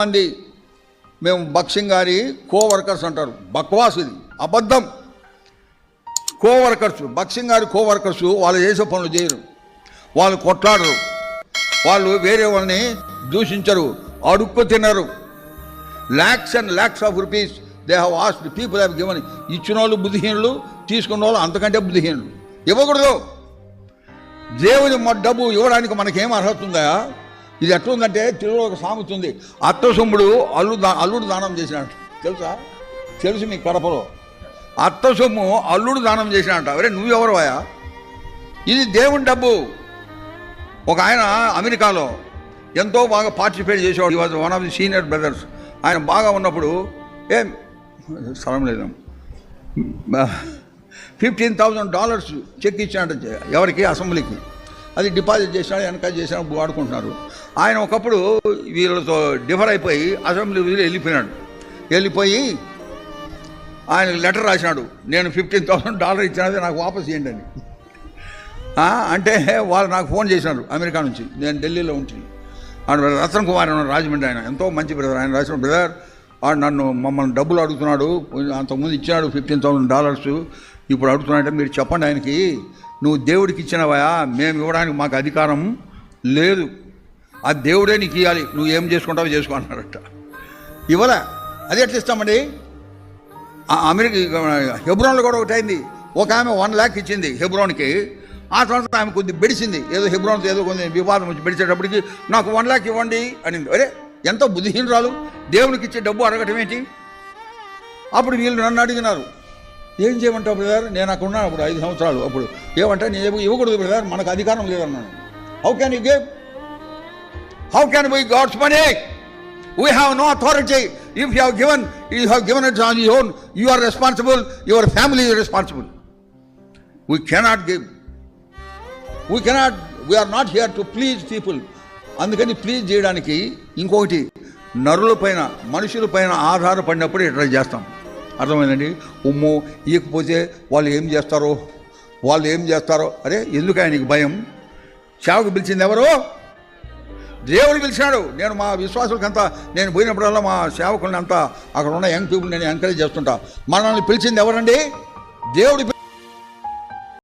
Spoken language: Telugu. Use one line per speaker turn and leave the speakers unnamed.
మంది మేము బక్సింగ్ గారి కోవర్కర్స్ అంటారు. బక్వాస్, ఇది అబద్ధం. కోవర్కర్స్, బక్సింగ్ గారి కోవర్కర్స్ వాళ్ళు చేసే పనులు చేయరు, వాళ్ళు కొట్లాడరు, వాళ్ళు వేరే వాళ్ళని దూషించరు, అడుక్కు తినరు. Lakhs and lakhs of rupees they have asked, people have given. ఇచ్చిన వాళ్ళు బుద్ధిహీనులు, తీసుకున్న వాళ్ళు అంతకంటే బుద్ధిహీనులు. ఇవ్వకూడదు. దేవుని డబ్బు ఇవ్వడానికి మనకేం అర్హత ఉందా? ఇది ఎట్లుందంటే తెలుగులో ఒక సామెత ఉంది, అత్త సొమ్ముడు అల్లుడు దానం చేసినట్టు. తెలుసు మీకు కడపలో అత్త సొమ్ము అల్లుడు దానం చేసినట్ట. అరే నువ్వెవరువాయా? ఇది దేవుని డబ్బు. ఒక ఆయన అమెరికాలో ఎంతో బాగా పార్టిసిపేట్ చేసేవాడు. ఈ was one of the senior brothers. ఆయన బాగా ఉన్నప్పుడు ఏం స్థలం లేదు, $15,000 చెక్ ఇచ్చినట్టు ఎవరికి? అసెంబ్లీకి. అది డిపాజిట్ చేసినాడు, వెనకాల చేసినాడు, వాడుకుంటున్నారు. ఆయన ఒకప్పుడు వీళ్ళతో డిఫర్ అయిపోయి అసెంబ్లీ వెళ్ళిపోయి ఆయన లెటర్ రాసినాడు, నేను $15,000 ఇచ్చినది నాకు వాపస్ ఇవ్వండి అని. అంటే వాళ్ళు నాకు ఫోన్ చేసినారు అమెరికా నుంచి, నేను ఢిల్లీలో ఉంటుంది. రతన్ కుమార్ రాజమండ్రి, ఆయన ఎంతో మంచి బ్రదర్. ఆయన రాసిన, బ్రదర్ మమ్మల్ని డబ్బులు అడుగుతున్నాడు, అంతకుముందు ఇచ్చినాడు $15,000, ఇప్పుడు అడుగుతున్నాడంటే మీరు చెప్పండి ఆయనకి, నువ్వు దేవుడికి ఇచ్చినవా, మేము ఇవ్వడానికి మాకు అధికారం లేదు, ఆ దేవుడే నీకు ఇవ్వాలి, నువ్వు ఏం చేసుకుంటావో చేసుకో అన్నారట. ఇవ్వలే. అది ఎట్లా ఇస్తామండి? అమెరికా హెబ్రోన్లో కూడా ఒకటి అయింది. ఒక ఆమె 1 lakh ఇచ్చింది హెబ్రోన్కి. ఆ తర్వాత ఆమె కొద్ది బెడిసింది, ఏదో హెబ్రోన్తో ఏదో కొంచెం వివాదం వచ్చి బెడిచేటప్పటికి నాకు 1 lakh ఇవ్వండి అనింది. అరే ఎంతో బుద్ధిహీనరాలు, దేవునికి ఇచ్చే డబ్బు అడగటం ఏంటి? అప్పుడు వీళ్ళు నన్ను అడిగినారు, ఏం చేయమంటావు బ్రదర్? నేను అక్కడ ఉన్నాను అప్పుడు 5 సంవత్సరాలు. అప్పుడు ఏమంటే నేను ఇవ్వకూడదు బ్రదర్, మనకు అధికారం లేదన్నాను. How can you give? How can by God's money? We have no authority. If you have given it on your own, you are responsible, your family is responsible. We cannot give, we are not here to please people. అందుకని ప్లీజ్ చేయడానికి ఇంకొకటి, నరులపైన మనుషులపైన ఆధారపడినప్పుడు ఇట్లా చేస్తాం. అర్థమైందండి? ఉమ్ము ఇవ్వకపోతే వాళ్ళు ఏం చేస్తారో. అరే ఎందుకు ఆయనకి భయం? సేవకు పిలిచింది ఎవరు? దేవుడు పిలిచాడు. నేను మా విశ్వాసులకంతా నేను పోయినప్పుడల్లా మా సేవకుల్ని అంతా అక్కడ ఉన్న యంగ్ పీపుల్ నేను ఎంకరేజ్ చేస్తుంటా. మనల్ని పిలిచింది ఎవరండి? దేవుడు.